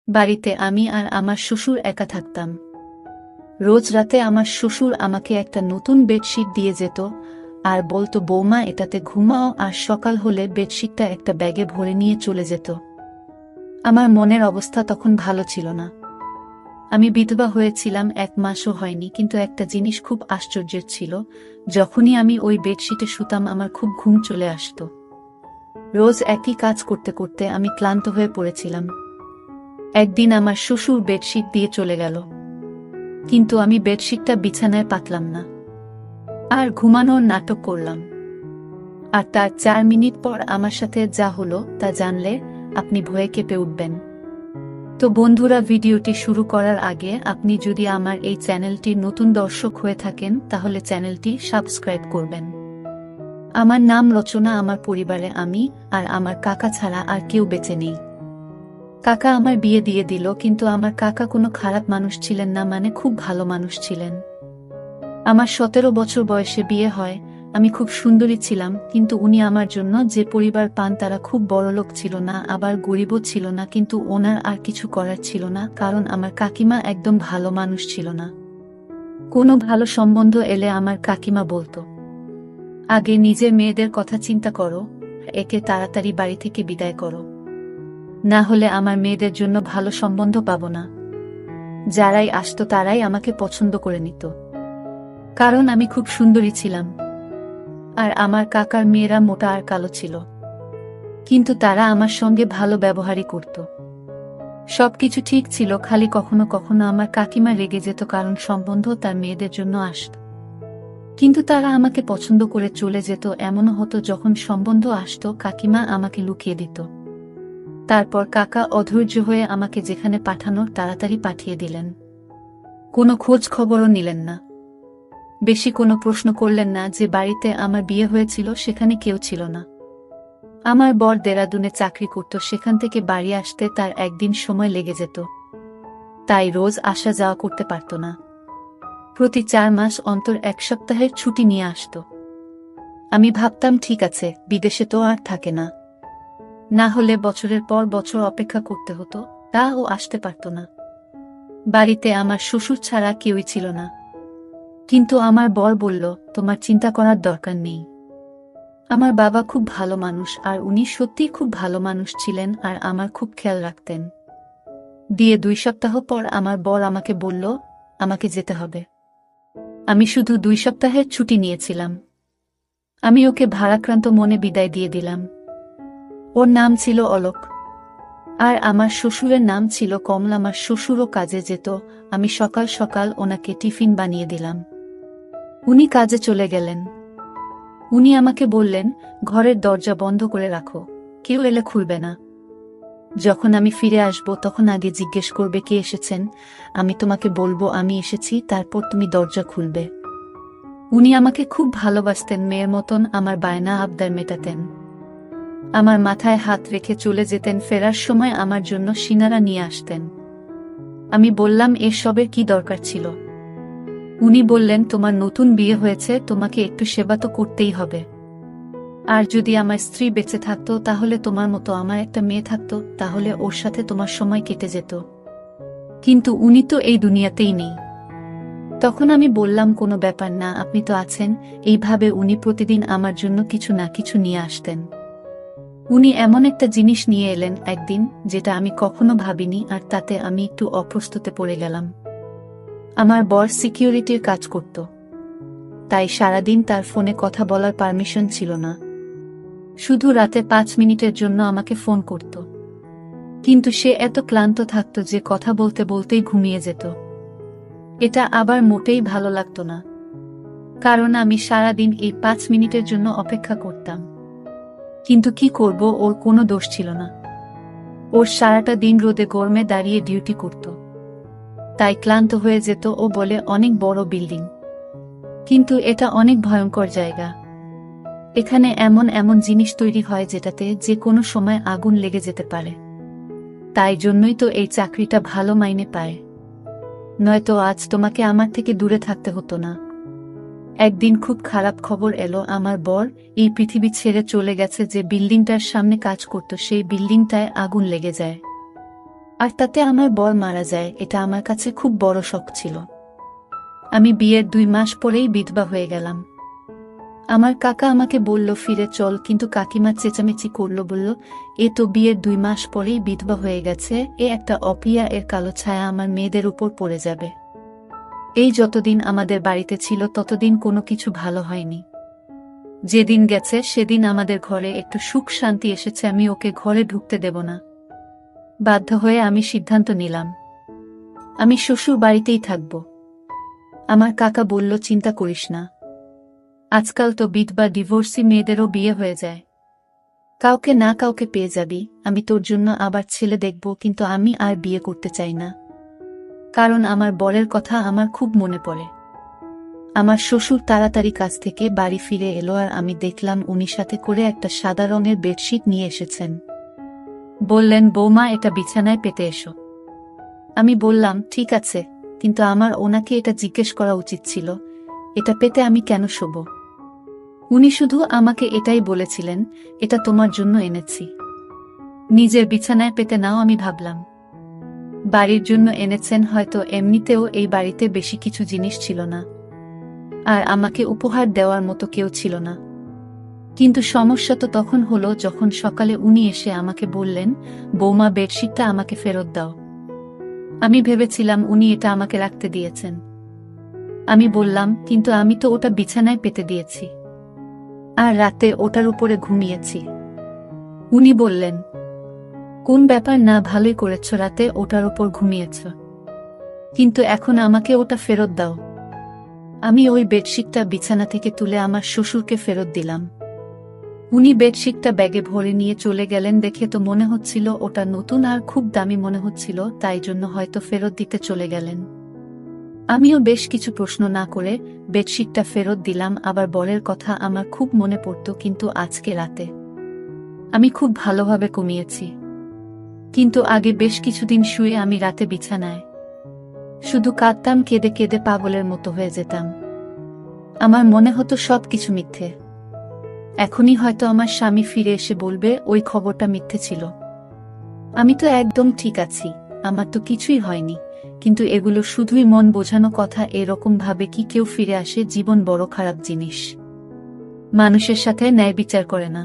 বাড়িতে আমি আর আমার শ্বশুর একা থাকতাম। রোজ রাতে আমার শ্বশুর আমাকে একটা নতুন বেডশিট দিয়ে যেত আর বলতো, বৌমা, এটাতে ঘুমাও, আর সকাল হলে বেডশিটটা একটা ব্যাগে ভরে নিয়ে চলে যেত। আমার মনের অবস্থা তখন ভালো ছিল না। আমি বিধবা হয়েছিলাম, 1 মাসও হয়নি, কিন্তু একটা জিনিস খুব আশ্চর্যের ছিল, যখনই আমি ওই বেডশিটে শুতাম আমার খুব ঘুম চলে আসতো। রোজ একই কাজ করতে করতে আমি ক্লান্ত হয়ে পড়েছিলাম। একদিন আমার শ্বশুর বেডশিট দিয়ে চলে গেল, কিন্তু আমি বেডশিটটা বিছানায় পাতলাম না, আর ঘুমানোর নাটক করলাম। আর তার 4 মিনিট পর আমার সাথে যা হলো তা জানলে আপনি ভয়ে কেঁপে উঠবেন। তো বন্ধুরা, ভিডিওটি শুরু করার আগে আপনি যদি আমার এই চ্যানেলটির নতুন দর্শক হয়ে থাকেন তাহলে চ্যানেলটি সাবস্ক্রাইব করবেন। আমার নাম রচনা। আমার পরিবারে আমি আর আমার কাকা ছাড়া আর কেউ বেঁচে নেই। কাকা আমার বিয়ে দিয়ে দিল, কিন্তু আমার কাকা কোনো খারাপ মানুষ ছিলেন না, মানে খুব ভালো মানুষ ছিলেন। আমার 17 বছর বয়সে বিয়ে হয়। আমি খুব সুন্দরী ছিলাম, কিন্তু উনি আমার জন্য যে পরিবার পান তারা খুব বড়লোক ছিল না, আবার গরিবও ছিল না, কিন্তু ওনার আর কিছু করার ছিল না, কারণ আমার কাকিমা একদম ভালো মানুষ ছিল না। কোনো ভালো সম্বন্ধ এলে আমার কাকিমা বলতো, আগে নিজের মেয়েদের কথা চিন্তা করো, একে তাড়াতাড়ি বাড়ি থেকে বিদায় করো, না হলে আমার মেয়েদের জন্য ভালো সম্বন্ধ পাবো না। যারাই আসতো তারাই আমাকে পছন্দ করে নিত, কারণ আমি খুব সুন্দরী ছিলাম। আর আমার কাকার মেয়েরা মোটা আর কালো ছিল, কিন্তু তারা আমার সঙ্গে ভালো ব্যবহারই করত। সবকিছু ঠিক ছিল, খালি কখনো কখনো আমার কাকিমা রেগে যেত, কারণ সম্বন্ধ তার মেয়েদের জন্য আসত, কিন্তু তারা আমাকে পছন্দ করে চলে যেত। এমনও হতো যখন সম্বন্ধ আসতো কাকিমা আমাকে লুকিয়ে দিত। তারপর কাকা অধৈর্য হয়ে আমাকে যেখানে পাঠানোর তাড়াতাড়ি পাঠিয়ে দিলেন। কোনো খোঁজ খবরও নিলেন না, বেশি কোনো প্রশ্ন করলেন না। যে বাড়িতে আমার বিয়ে হয়েছিল সেখানে কেউ ছিল না। আমার বর দেরাদুনে চাকরি করত, সেখান থেকে বাড়ি আসতে তার একদিন সময় লেগে যেত, তাই রোজ আসা যাওয়া করতে পারত না। প্রতি 4 মাস অন্তর 1 সপ্তাহের ছুটি নিয়ে আসত। আমি ভাবতাম, ঠিক আছে, বিদেশে তো আর থাকে না, না হলে বছরের পর বছর অপেক্ষা করতে হতো, তা ও আসতে পারত না। বাড়িতে আমার শ্বশুর ছাড়া কেউই ছিল না, কিন্তু আমার বর বলল, তোমার চিন্তা করার দরকার নেই। আমার বাবা খুব ভালো মানুষ, আর উনি সত্যিই খুব ভালো মানুষ ছিলেন, আর আমার খুব খেয়াল রাখতেন। দিয়ে 2 সপ্তাহ পর আমার বর আমাকে বলল, আমাকে যেতে হবে। আমি শুধু 2 সপ্তাহের ছুটি নিয়েছিলাম। আমি ওকে ভারাক্রান্ত মনে বিদায় দিয়ে দিলাম। ওর নাম ছিল অলোক, আর আমার শ্বশুরের নাম ছিল কমল। আমার শ্বশুরও কাজে যেত, আমি সকাল সকাল ওনাকে টিফিন বানিয়ে দিলাম। উনি কাজে চলে গেলেন। উনি আমাকে বললেন, ঘরের দরজা বন্ধ করে রাখো, কেউ এলে খুলবে না। যখন আমি ফিরে আসব তখন আগে জিজ্ঞেস করবে কে এসেছেন, আমি তোমাকে বলবো আমি এসেছি, তারপর তুমি দরজা খুলবে। উনি আমাকে খুব ভালোবাসতেন, মেয়ের মতন আমার বায়না আবদার মেটাতেন। আমার মাথায় হাত রেখে চলে যেতেন, ফেরার সময় আমার জন্য সিনারা নিয়ে আসতেন। আমি বললাম, এসবের কি দরকার ছিল? উনি বললেন, তোমার নতুন বিয়ে হয়েছে, তোমাকে একটু সেবা তো করতেই হবে। আর যদি আমার স্ত্রী বেঁচে থাকতো তাহলে তোমার মতো আমার একটা মেয়ে থাকতো, তাহলে ওর সাথে তোমার সময় কেটে যেত। কিন্তু উনি তো এই দুনিয়াতেই নেই। তখন আমি বললাম, কোনো ব্যাপার না, আপনি তো আছেন। এইভাবে উনি প্রতিদিন আমার জন্য কিছু না কিছু নিয়ে আসতেন। উনি এমন একটা জিনিস নিয়ে এলেন একদিন, যেটা আমি কখনো ভাবিনি, আর তাতে আমি একটু অপ্রস্তুতে পড়ে গেলাম। আমার বর সিকিউরিটির কাজ করত, তাই সারাদিন তার ফোনে কথা বলার পারমিশন ছিল না। শুধু রাতে 5 মিনিটের জন্য আমাকে ফোন করত, কিন্তু সে এত ক্লান্ত থাকত যে কথা বলতে বলতেই ঘুমিয়ে যেত। এটা আবার মোটেই ভালো লাগতো না, কারণ আমি সারাদিন এই 5 মিনিটের জন্য অপেক্ষা করতাম। কিন্তু কি করব, ওর কোনো দোষ ছিল না। ওর সারাটা দিন রোদে গরমে দাঁড়িয়ে ডিউটি করত, তাই ক্লান্ত হয়ে যেত। ও বলে, অনেক বড় বিল্ডিং, কিন্তু এটা অনেক ভয়ঙ্কর জায়গা। এখানে এমন এমন জিনিস তৈরি হয় যেটাতে যে কোনো সময় আগুন লেগে যেতে পারে। তাই জন্যই তো এই চাকরিটা ভালো মাইনে পায়, নয়তো আজ তোমাকে আমার থেকে দূরে থাকতে হতো না। একদিন খুব খারাপ খবর এলো, আমার বর এই পৃথিবী ছেড়ে চলে গেছে। যে বিল্ডিংটার সামনে কাজ করত সেই বিল্ডিংটায় আগুন লেগে যায়। আর তাতে আমার বর মারা যায়, এটা আমার কাছে খুব বড় শক ছিল। আমি বিয়ের 2 মাস পরেই বিধবা হয়ে গেলাম। আমার কাকা আমাকে বলল ফিরে চল, কিন্তু কাকিমা চেঁচামেচি করল, বলল এ তো বিয়ের 2 মাস পরেই বিধবা হয়ে গেছে, এ একটা অপিয়া, এর কালো ছায়া আমার মেয়েদের উপর পড়ে যাবে। এই যতদিন আমাদের বাড়িতে ছিল ততদিন কোনো কিছু ভালো হয়নি। যেদিন গেছে সেদিন আমাদের ঘরে একটু সুখ শান্তি এসেছে, আমি ওকে ঘরে ঢুকতে দেব না। বাধ্য হয়ে আমি সিদ্ধান্ত নিলাম আমি শ্বশুর বাড়িতেই থাকব। আমার কাকা বলল চিন্তা করিস না, আজকাল তো বিধবা ডিভোর্সি মেয়েদেরও বিয়ে হয়ে যায়, কাউকে না কাউকে পেয়ে যাবি, আমি তোর জন্য আবার ছেলে দেখব, কিন্তু আমি আর বিয়ে করতে চাই না, কারণ আমার বরের কথা আমার খুব মনে পড়ে। আমার শ্বশুর তাড়াতাড়ি কাজ থেকে বাড়ি ফিরে এলো আর আমি দেখলাম উনি সাথে করে একটা সাদা রঙের বেডশিট নিয়ে এসেছেন। বললেন বৌমা এটা বিছানায় পেতে এসো। আমি বললাম ঠিক আছে, কিন্তু আমার ওনাকে এটা জিজ্ঞেস করা উচিত ছিল, এটা পেতে আমি কেন শোবো। উনি শুধু আমাকে এটাই বলেছিলেন, এটা তোমার জন্য এনেছি, নিজের বিছানায় পেতে নাও। আমি ভাবলাম বাড়ির জন্য এনেছেন, হয়তো এমনিতেও এই বাড়িতে বেশি কিছু জিনিস ছিল না, আর আমাকে উপহার দেওয়ার মতো কেউ ছিল না। কিন্তু সমস্যা তো তখন হলো যখন সকালে উনি এসে আমাকে বললেন বৌমা বেডশিটটা আমাকে ফেরত দাও। আমি ভেবেছিলাম উনি এটা আমাকে রাখতে দিয়েছেন। আমি বললাম কিন্তু আমি তো ওটা বিছানায় পেতে দিয়েছি, আর রাতে ওটার উপরে ঘুমিয়েছি। উনি বললেন কোন ব্যাপার না, ভালোই করেছ, রাতে ওটার উপর ঘুমিয়েছ, কিন্তু এখন আমাকে ওটা ফেরত দাও। আমি ওই বেডশিটটা বিছানা থেকে তুলে আমার শ্বশুরকে ফেরত দিলাম। উনি বেডশিটটা ব্যাগে ভরে নিয়ে চলে গেলেন। দেখে তো মনে হচ্ছিল ওটা নতুন আর খুব দামি মনে হচ্ছিল, তাই জন্য হয়তো ফেরত দিতে চলে গেলেন। আমিও বেশ কিছু প্রশ্ন না করে বেডশিটটা ফেরত দিলাম। আবার বরের কথা আমার খুব মনে পড়ত, কিন্তু আজকে রাতে আমি খুব ভালোভাবে ঘুমিয়েছি, কিন্তু আগে বেশ কিছুদিন শুয়ে আমি রাতে বিছানায় শুধু কাঁদতাম, কেঁদে কেঁদে পাগলের মতো হয়ে যেতাম। আমার মনে হতো সবকিছু মিথ্যে। এখনই হয়তো আমার স্বামী ফিরে এসে বলবে ওই খবরটা মিথ্যে ছিল, আমি তো একদম ঠিক আছি, আমার তো কিছুই হয়নি। কিন্তু এগুলো শুধুই মন বোঝানো কথা। এরকম ভাবে কি কেউ ফিরে আসে? জীবন বড় খারাপ জিনিস, মানুষের সাথে ন্যায় বিচার করে না,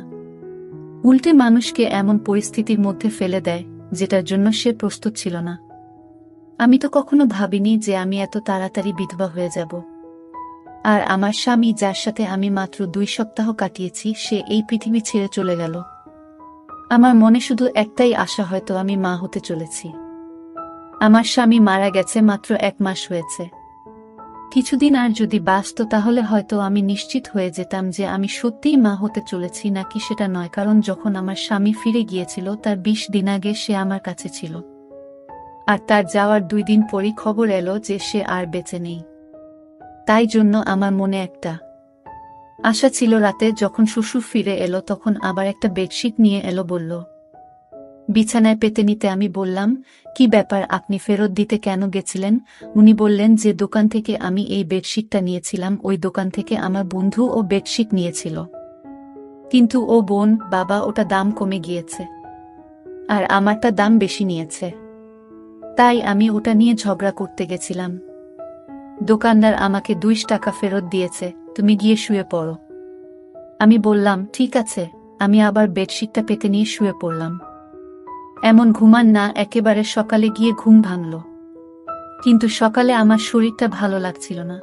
উল্টে মানুষকে এমন পরিস্থিতির মধ্যে ফেলে দেয় যেটার জন্য সে প্রস্তুত ছিল না। আমি তো কখনো ভাবিনি যে আমি এত তাড়াতাড়ি বিধবা হয়ে যাব। আর আমার স্বামী, যার সাথে আমি মাত্র 2 সপ্তাহ কাটিয়েছি, সে এই পৃথিবী ছেড়ে চলে গেল। আমার মনে শুধু একটাই আশা, হয়তো আমি মা হতে চলেছি। আমার স্বামী মারা গেছে মাত্র 1 মাস হয়েছে। কিছুদিন আর যদি বাঁচত তাহলে হয়তো আমি নিশ্চিত হয়ে যেতাম যে আমি সত্যিই মা হতে চলেছি নাকি সেটা নয়, কারণ যখন আমার স্বামী ফিরে গিয়েছিল তার 20 দিন আগে সে আমার কাছে ছিল, আর তার যাওয়ার 2 দিন পরই খবর এলো যে সে আর বেঁচে নেই। তাই জন্য আমার মনে একটা আশা ছিল। রাতে যখন শ্বশুর ফিরে এলো তখন আবার একটা বেডশিট নিয়ে এলো, বলল বিছানায় পেতে নিতে। আমি বললাম কি ব্যাপার, আপনি ফেরত দিতে কেন গেছিলেন? উনি বললেন যে দোকান থেকে আমি এই বেডশিটটা নিয়েছিলাম, ওই দোকান থেকে আমার বন্ধু ও বেডশিট নিয়েছিল, কিন্তু ও বোন বাবা ওটা দাম কমে গিয়েছে আর আমারটা দাম বেশি নিয়েছে, তাই আমি ওটা নিয়ে ঝগড়া করতে গেছিলাম। দোকানদার আমাকে 2 টাকা ফেরত দিয়েছে, তুমি গিয়ে শুয়ে পড়ো। আমি বললাম ঠিক আছে। আমি আবার বেডশিটটা পেতে নিয়ে শুয়ে পড়লাম। এমন ঘুমান না, একেবারে সকালে গিয়ে ঘুম ভাঙল, কিন্তু সকালে আমার শরীরটা ভালো লাগছিল না।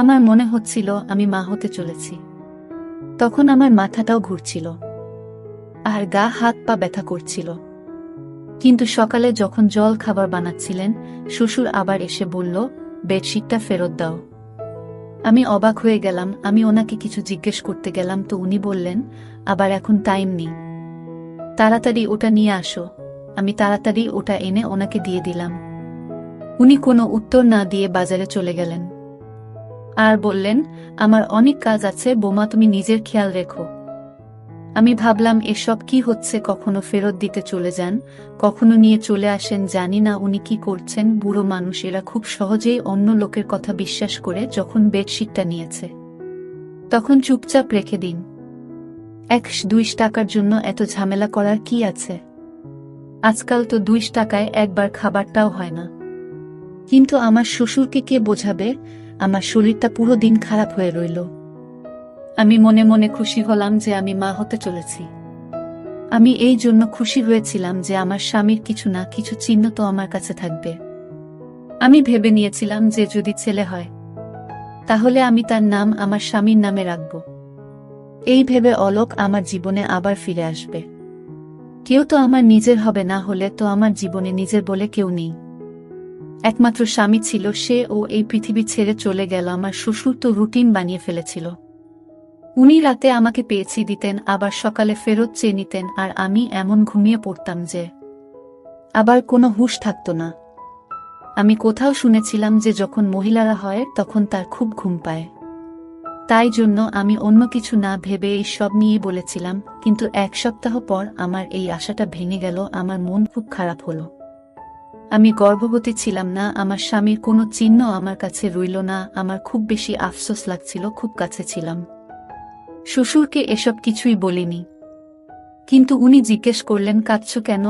আমার মনে হচ্ছিল আমি মা হতে চলেছি। তখন আমার মাথাটাও ঘুরছিল আর গা হাত পা ব্যথা করছিল। কিন্তু সকালে যখন জল খাবার বানাচ্ছিলেন, শ্বশুর আবার এসে বলল বেডশিটটা ফেরত দাও। আমি অবাক হয়ে গেলাম। আমি ওনাকে কিছু জিজ্ঞেস করতে গেলাম তো উনি বললেন আবার এখন টাইম নেই, তাড়াতাড়ি ওটা নিয়ে আসো। আমি তাড়াতাড়ি ওটা এনে ওনাকে দিয়ে দিলাম। উনি কোনো উত্তর না দিয়ে বাজারে চলে গেলেন আর বললেন আমার অনেক কাজ আছে বোমা, তুমি নিজের খেয়াল রেখো। আমি ভাবলাম এসব কি হচ্ছে, কখনো ফেরত দিতে চলে যান, কখনো নিয়ে চলে আসেন, জানি না উনি কি করছেন। বুড়ো মানুষ, এরা খুব সহজেই অন্য লোকের কথা বিশ্বাস করে। যখন বেডশিটটা নিয়েছে তখন চুপচাপ রেখে দিন। 1-2 টাকার জন্য এত ঝামেলা করার কি আছে? আজকাল তো 2 টাকায় একবার খাবারটাও হয় না। কিন্তু আমার শ্বশুরকে কে বোঝাবে? আমার শরীরটা পুরো দিন খারাপ হয়ে রইল। আমি মনে মনে খুশি হলাম যে আমি মা হতে চলেছি। আমি এই জন্য খুশি হয়েছিলাম যে আমার স্বামীর কিছু না কিছু চিহ্ন তো আমার কাছে থাকবে। আমি ভেবে নিয়েছিলাম যে যদি ছেলে হয় তাহলে আমি তার নাম আমার স্বামীর নামে রাখব। এই ভেবে অলোক আমার জীবনে আবার ফিরে আসবে। কেউ তো আমার নিজের হবে, না হলে তো আমার জীবনে নিজের বলে কেউ নেই। একমাত্র স্বামী ছিল, সে ও এই পৃথিবী ছেড়ে চলে গেল। আমার শ্বশুর তো রুটিন বানিয়ে ফেলেছিল। উনি রাতে আমাকে পেয়েছি দিতেন, আবার সকালে ফেরত চেয়ে নিতেন, আর আমি এমন ঘুমিয়ে পড়তাম যে আবার কোনো হুঁশ থাকত না। আমি কোথাও শুনেছিলাম যে যখন মহিলারা হয় তখন তার খুব ঘুম পায়। তাই জন্য আমি অন্য কিছু না ভেবে এই সব নিয়ে বলেছিলাম, কিন্তু 1 সপ্তাহ পর আমার এই আশাটা ভেঙে গেল। আমার মন খুব খারাপ হলো। আমি গর্ভবতী ছিলাম না, আমার স্বামীর কোনো চিহ্ন আমার কাছে রইল না। আমার খুব বেশি আফসোস লাগছিল, খুব কাছে ছিলাম। শ্বশুরকে এসব কিছুই বলিনি, কিন্তু উনি জিজ্ঞেস করলেন কাঁদছো কেন?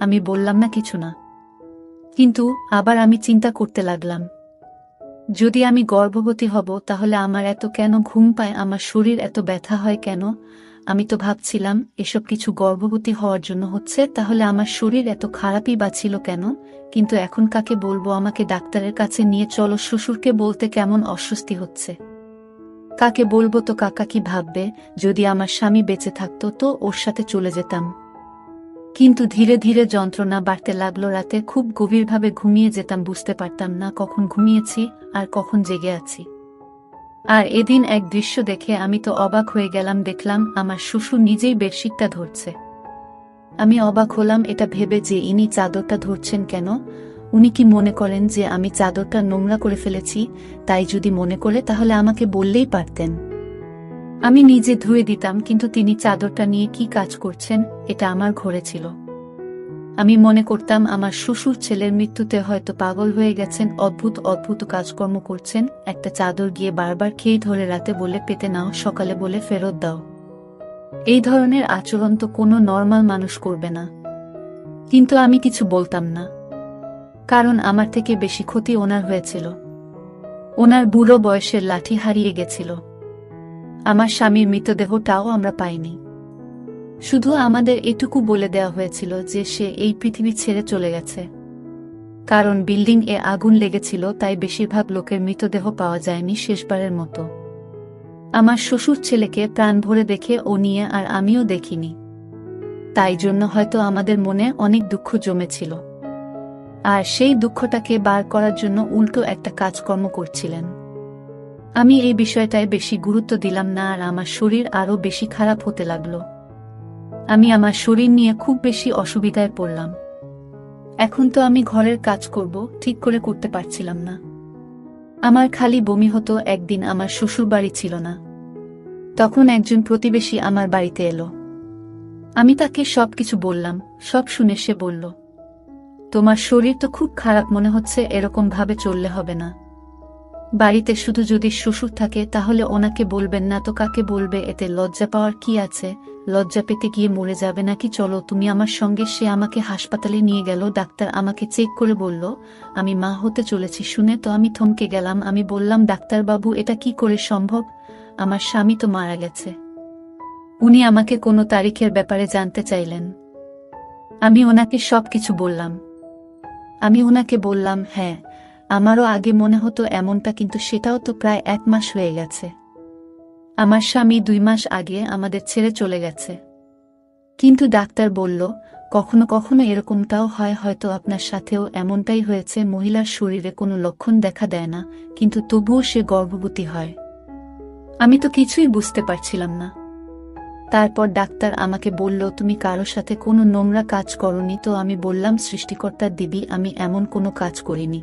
আমি বললাম না, কিছু না। কিন্তু আবার আমি চিন্তা করতে লাগলাম, যদি আমি গর্ভবতী হব তাহলে আমার এত কেন ঘুম পায়, আমার শরীর এত ব্যথা হয় কেন? আমি তো ভাবছিলাম এসব কিছু গর্ভবতী হওয়ার জন্য হচ্ছে, তাহলে আমার শরীর এত খারাপই বা ছিল কেন? কিন্তু এখন কাকে বলবো? আমাকে ডাক্তারের কাছে নিয়ে চলো। শ্বশুরকে বলতে কেমন অস্বস্তি হচ্ছে। কাকে বলবো? তো কাকা কি ভাববে? যদি আমার স্বামী বেঁচে থাকতো তো ওর সাথে চলে যেতাম। কিন্তু ধীরে ধীরে যন্ত্রণা বাড়তে লাগলো। রাতে খুব গভীরভাবে ঘুমিয়ে যেতাম, বুঝতে পারতাম না কখন ঘুমিয়েছি আর কখন জেগে আছি। আর এদিন এক দৃশ্য দেখে আমি তো অবাক হয়ে গেলাম। দেখলাম আমার শ্বশুর নিজেই বেডশিটটা ধরছে। আমি অবাক হলাম এটা ভেবে যে ইনি চাদরটা ধরছেন কেন। উনি কি মনে করেন যে আমি চাদরটা নোংরা করে ফেলেছি? তাই যদি মনে করে তাহলে আমাকে বললেই পারতেন, আমি নিজে ধুয়ে দিতাম। কিন্তু তিনি চাদরটা নিয়ে কি কাজ করছেন? এটা আমার ঘরে ছিল। আমি মনে করতাম আমার শ্বশুর ছেলের মৃত্যুতে হয়তো পাগল হয়ে গেছেন, অদ্ভুত অদ্ভুত কাজকর্ম করছেন। একটা চাদর গিয়ে বারবার খেয়ে ধরে, রাতে বলে পেতে নাও, সকালে বলে ফেরত দাও। এই ধরনের আচরণ তো কোনো নর্মাল মানুষ করবে না। কিন্তু আমি কিছু বলতাম না, কারণ আমার থেকে বেশি ক্ষতি ওনার হয়েছিল। ওনার বুড়ো বয়সের লাঠি হারিয়ে গেছিল। আমার স্বামীর মৃতদেহটাও আমরা পাইনি। শুধু আমাদের এটুকু বলে দেওয়া হয়েছিল যে সে এই পৃথিবী ছেড়ে চলে গেছে। কারণ বিল্ডিং এ আগুন লেগেছিল, তাই বেশিরভাগ লোকের মৃতদেহ পাওয়া যায়নি শেষবারের মতো। আমার শ্বশুর ছেলেকে প্রাণ ভরে দেখে ও নিয়ে আর আমিও দেখিনি। তাই জন্য হয়তো আমাদের মনে অনেক দুঃখ জমেছিল, আর সেই দুঃখটাকে বার করার জন্য উল্টো একটা কাজকর্ম করছিলেন। আমি এই বিষয়টায় বেশি গুরুত্ব দিলাম না, আর আমার শরীর আরো বেশি খারাপ হতে লাগলো। আমি আমার শরীর নিয়ে খুব বেশি অসুবিধায় পড়লাম। এখন তো আমি ঘরের কাজ করব ঠিক করে করতে পারছিলাম না। আমার খালি বমি হতো। একদিন আমার শ্বশুর বাড়ি ছিল না, তখন একজন প্রতিবেশী আমার বাড়িতে এলো। আমি তাকে সবকিছু বললাম। সব শুনে সে বলল, তোমার শরীর তো খুব খারাপ মনে হচ্ছে, এরকম ভাবে চললে হবে না। বাড়িতে শুধু যদি শ্বশুর থাকে তাহলে ওনাকে বলবেন না তো কাকে বলবে? এতে লজ্জা পাওয়ার কি আছে? লজ্জা পেতে গিয়ে মরে যাবে নাকি? চলো তুমি আমার সঙ্গে। সে আমাকে হাসপাতালে নিয়ে গেল। ডাক্তার আমাকে চেক করে বলল আমি মা হতে চলেছি। শুনে তো আমি থমকে গেলাম। আমি বললাম, ডাক্তারবাবু এটা কি করে সম্ভব? আমার স্বামী তো মারা গেছে। উনি আমাকে কোনো তারিখের ব্যাপারে জানতে চাইলেন। আমি ওনাকে সবকিছু বললাম। আমি ওনাকে বললাম, হ্যাঁ আমারও আগে মনে হতো এমনটা, কিন্তু সেটাও তো প্রায় 1 মাস হয়ে গেছে। আমার স্বামী 2 মাস আগে আমাদের ছেড়ে চলে গেছে। কিন্তু ডাক্তার বলল কখনো কখনো এরকমটাও হয়, হয়তো আপনার সাথেও এমনটাই হয়েছে। মহিলার শরীরে কোনো লক্ষণ দেখা দেয় না, কিন্তু তবুও সে গর্ভবতী হয়। আমি তো কিছুই বুঝতে পারছিলাম না। তারপর ডাক্তার আমাকে বলল, তুমি কারো সাথে কোনো নোংরা কাজ করনি তো? আমি বললাম, সৃষ্টিকর্তার দিবি আমি এমন কোনো কাজ করিনি।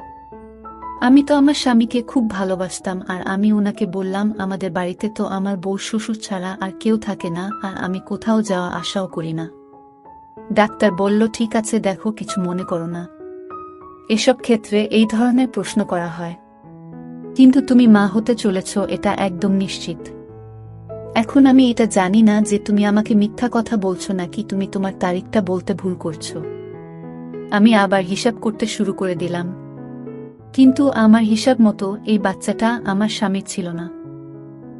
আমি তো আমার স্বামীকে খুব ভালোবাসতাম। আর আমি ওনাকে বললাম, আমাদের বাড়িতে তো আমার বউ শ্বশুর ছাড়া আর কেউ থাকে না, আর আমি কোথাও যাওয়া আশাও করি না। ডাক্তার বলল, ঠিক আছে দেখো, কিছু মনে করো না। এসব ক্ষেত্রে এই ধরনের প্রশ্ন করা হয়। কিন্তু তুমি মা হতে চলেছ এটা একদম নিশ্চিত। এখন আমি এটা জানি না যে তুমি আমাকে মিথ্যা কথা বলছো নাকি তুমি তোমার তারিখটা বলতে ভুল করছো। আমি আবার হিসাব করতে শুরু করে দিলাম। কিন্তু আমার হিসাব মতো এই বাচ্চাটা আমার স্বামীর ছিল না।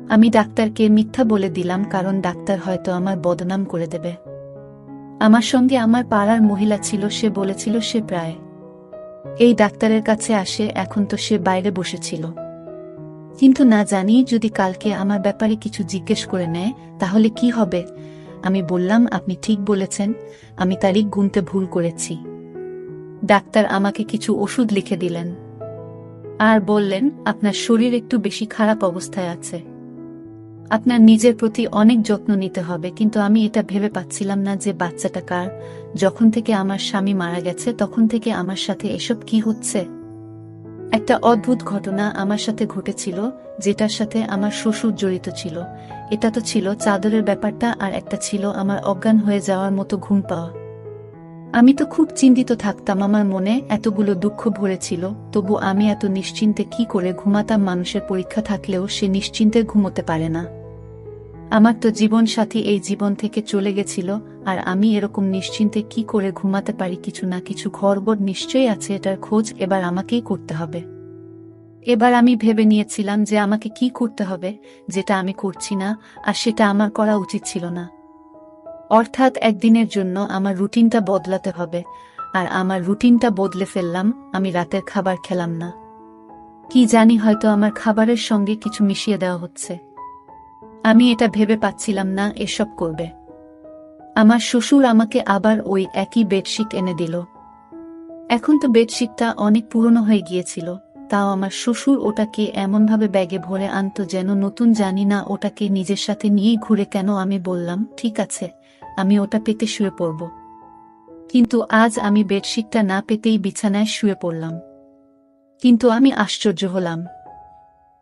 আমি ডাক্তারকে মিথ্যা বলে দিলাম, কারণ ডাক্তার হয়তো আমার বদনাম করে দেবে। আমার সঙ্গে আমার পাড়ার মহিলা ছিল, সে বলেছিল সে প্রায় এই ডাক্তারের কাছে আসে, এখন তো সে বাইরে বসেছিল। কিন্তু না জানি যদি কালকে আমার ব্যাপারে কিছু জিজ্ঞেস করে নেয় তাহলে কি হবে। আমি বললাম, আপনি ঠিক বলেছেন, আমি তারিখ গুনতে ভুল করেছি। ডাক্তার আমাকে কিছু ওষুধ লিখে দিলেন আর বললেন, আপনার শরীর একটু বেশি খারাপ অবস্থায় আছে, আপনার নিজের প্রতি অনেক যত্ন নিতে হবে। কিন্তু আমি এটা ভেবে পাচ্ছিলাম না যে বাচ্চাটা কার। যখন থেকে আমার স্বামী মারা গেছে তখন থেকে আমার সাথে এসব কি হচ্ছে। একটা অদ্ভুত ঘটনা আমার সাথে ঘটেছিল, যেটার সাথে আমার শ্বশুর জড়িত ছিল। এটা তো ছিল চাদরের ব্যাপারটা, আর একটা ছিল আমার অজ্ঞান হয়ে যাওয়ার মতো ঘুম পাওয়া। আমি তো খুব চিন্তিত থাকতাম, আমার মনে এতগুলো দুঃখ ভরেছিল, তবু আমি এত নিশ্চিন্তে কি করে ঘুমাতাম। মানুষের পরীক্ষা থাকলেও সে নিশ্চিন্তে ঘুমোতে পারে না। আমার তো জীবন সাথী এই জীবন থেকে চলে গেছিল, আর আমি এরকম নিশ্চিন্তে কি করে ঘুমাতে পারি। কিছু না কিছু গড়বড় নিশ্চয়ই আছে, এটার খোঁজ এবার আমাকেই করতে হবে। এবার আমি ভেবে নিয়েছিলাম যে আমাকে কি করতে হবে, যেটা আমি করছি না, আর সেটা আমার করা উচিত ছিল না। অর্থাৎ একদিনের জন্য আমার রুটিনটা বদলাতে হবে। আর আমার রুটিনটা বদলে ফেললাম, আমি রাতের খাবার খেলাম না। কি জানি, হয়তো আমার খাবারের সঙ্গে কিছু মিশিয়ে দেওয়া হচ্ছে। আমি এটা ভেবে পাচ্ছিলাম না এসব করবে। আমার শ্বশুর আমাকে আবার ওই একই বেডশিট এনে দিল। এখন তো বেডশিটটা অনেক পুরনো হয়ে গিয়েছিল, তাও আমার শ্বশুর ওটাকে এমনভাবে ব্যাগে ভরে আনতো যেন নতুন। জানি না ওটাকে নিজের সাথে নিয়েই ঘুরে কেন। আমি বললাম, ঠিক আছে, আমি ওটা পেতে শুয়ে পড়ব। কিন্তু আজ আমি বেডশিটটা না পেতেই বিছানায় শুয়ে পড়লাম। কিন্তু আমি আশ্চর্য হলাম,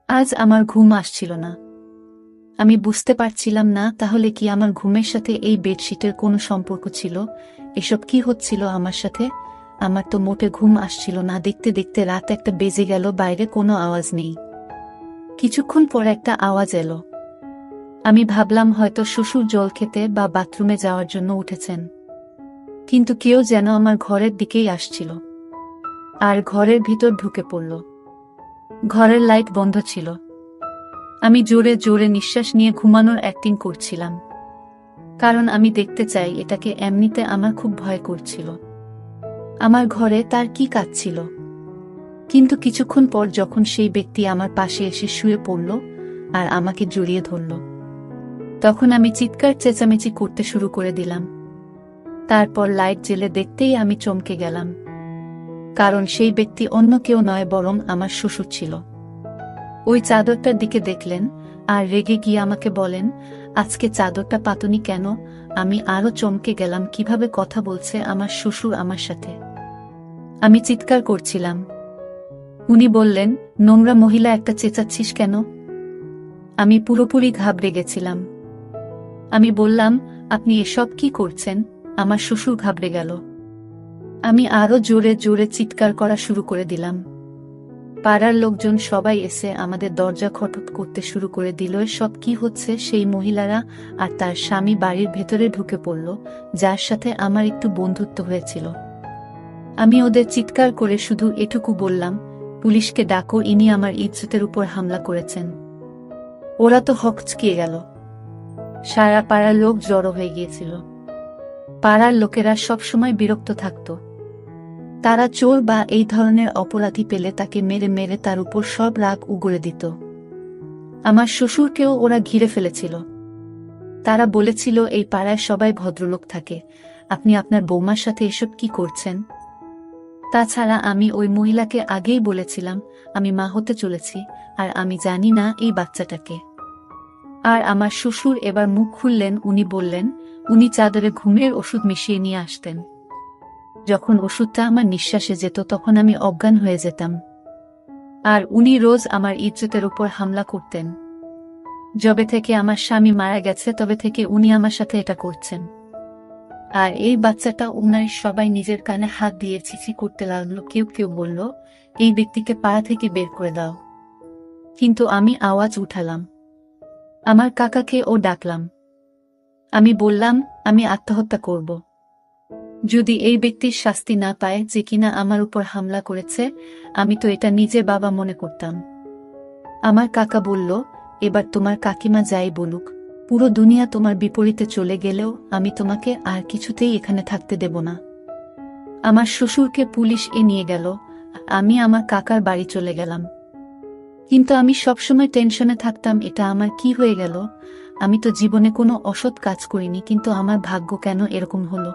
আজ আমার ঘুম আসছিল না। আমি বুঝতে পারছিলাম না তাহলে কি আমার ঘুমের সাথে এই বেডশিটের কোনো সম্পর্ক ছিল। এসব কি হচ্ছিল আমার সাথে। আমার তো মোটে ঘুম আসছিল না। দেখতে দেখতে রাত একটা বেজে গেল, বাইরে কোনো আওয়াজ নেই। কিছুক্ষণ পর একটা আওয়াজ এলো। আমি ভাবলাম হয়তো শ্বশুর জল খেতে বা বাথরুমে যাওয়ার জন্য উঠেছেন। কিন্তু কেউ যেন আমার ঘরের দিকেই আসছিল আর ঘরের ভিতর ঢুকে পড়ল। ঘরের লাইট বন্ধ ছিল। আমি জোরে জোরে নিঃশ্বাস নিয়ে ঘুমানোর অ্যাক্টিং করছিলাম, কারণ আমি দেখতে চাই এটাকে। এমনিতে আমার খুব ভয় করছিল। আমার ঘরে তার কি কাজ ছিল। কিন্তু কিছুক্ষণ পর যখন সেই ব্যক্তি আমার পাশে এসে শুয়ে পড়ল আর আমাকে জড়িয়ে ধরল, তখন আমি চিৎকার চেঁচামেচি করতে শুরু করে দিলাম। তারপর লাইট জ্বেলে দেখতেই আমি চমকে গেলাম, কারণ সেই ব্যক্তি অন্য কেউ নয়, বরং আমার শ্বশুর ছিল। ওই চাদরটার দিকে দেখলেন আর রেগে গিয়ে আমাকে বলেন, আজকে চাদরটা পাতনি কেন। আমি আরো চমকে গেলাম, কিভাবে কথা বলছে আমার শ্বশুর আমার সাথে। আমি চিৎকার করছিলাম। উনি বললেন, নোংরা মহিলা একটা, চেঁচাচ্ছিস কেন। আমি পুরোপুরি ঘাবড়ে গেছিলাম। আমি বললাম, আপনি এসব কি করছেন। আমার শ্বশুর ঘাবড়ে গেল। আমি আরো জোরে জোরে চিৎকার করা শুরু করে দিলাম। পাড়ার লোকজন সবাই এসে আমাদের দরজা খটখট করতে শুরু করে দিল। সব কি হচ্ছে। সেই মহিলারা আর তার স্বামী বাড়ির ভেতরে ঢুকে পড়ল, যার সাথে আমার একটু বন্ধুত্ব হয়েছিল। আমি ওদের চিৎকার করে শুধু এটুকু বললাম, পুলিশকে ডাকো, ইনি আমার ইজ্জতের উপর হামলা করেছেন। ওরা তো হকচকিয়ে গেল। সারা পাড়ার লোক জড়ো হয়ে গিয়েছিল। পাড়ার লোকেরা সবসময় বিরক্ত থাকত। তারা চোর বা এই ধরনের অপরাধী পেলে তাকে মেরে মেরে তার উপর সব রাগ উগরে দিত। আমার শ্বশুরকেও ওরা ঘিরে ফেলেছিল। তারা বলেছিল, এই পাড়ায় সবাই ভদ্রলোক থাকে, আপনি আপনার বৌমার সাথে এসব কি করছেন। তাছাড়া আমি ওই মহিলাকে আগেই বলেছিলাম আমি মা হতে চলেছি, আর আমি জানি না এই বাচ্চাটাকে। আর আমার শ্বশুর এবার মুখ খুললেন। উনি বললেন, উনি চাদরে ঘুমের ওষুধ মিশিয়ে নিয়ে আসতেন। যখন ওষুধটা আমার নিঃশ্বাসে যেত তখন আমি অজ্ঞান হয়ে যেতাম। আর উনি রোজ আমার ইজ্জতের উপর হামলা করতেন। যবে থেকে আমার স্বামী মারা গেছে তবে থেকে উনি আমার সাথে এটা করছেন। আর এই বাচ্চাটা, উনার সবাই নিজের কানে হাত দিয়ে ছিছি করতে লাগলো। কেউ কেউ বলল, এই ব্যক্তিকে পাড়া থেকে বের করে দাও। কিন্তু আমি আওয়াজ উঠালাম। আমার কাকাকে ও ডাকলাম। আমি বললাম, আমি আত্মহত্যা করব। যদি এই ব্যক্তির শাস্তি না পায় যে কিনা আমার উপর হামলা করেছে, আমি তো এটা নিজে বাবা মনে করতাম। আমার কাকা বলল, এবার তোমার কাকিমা যাই বলুক, পুরো দুনিয়া তোমার বিপরীতে চলে গেলেও আমি তোমাকে আর কিছুতেই এখানে থাকতে দেব না। আমার শ্বশুরকে পুলিশ নিয়ে গেল, আমি আমার কাকার বাড়ি চলে গেলাম। কিন্তু আমি সবসময় টেনশনে থাকতাম, এটা আমার কি হয়ে গেল? আমি তো জীবনে কোনো অসৎ কাজ করিনি, কিন্তু আমার ভাগ্য কেন এরকম হলো?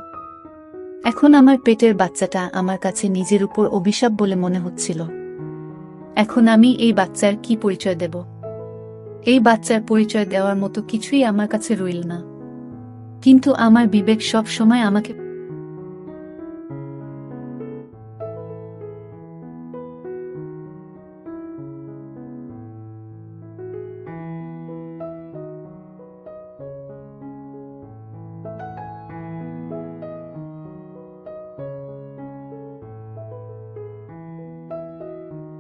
এখন আমার পেটের বাচ্চাটা আমার কাছে নিজের উপর অভিশাপ বলে মনে হচ্ছিল। এখন আমি এই বাচ্চার কি পরিচয় দেব? এই বাচ্চার পরিচয় দেওয়ার মতো কিছুই আমার কাছে রইল না। কিন্তু আমার বিবেক সব সময় আমাকে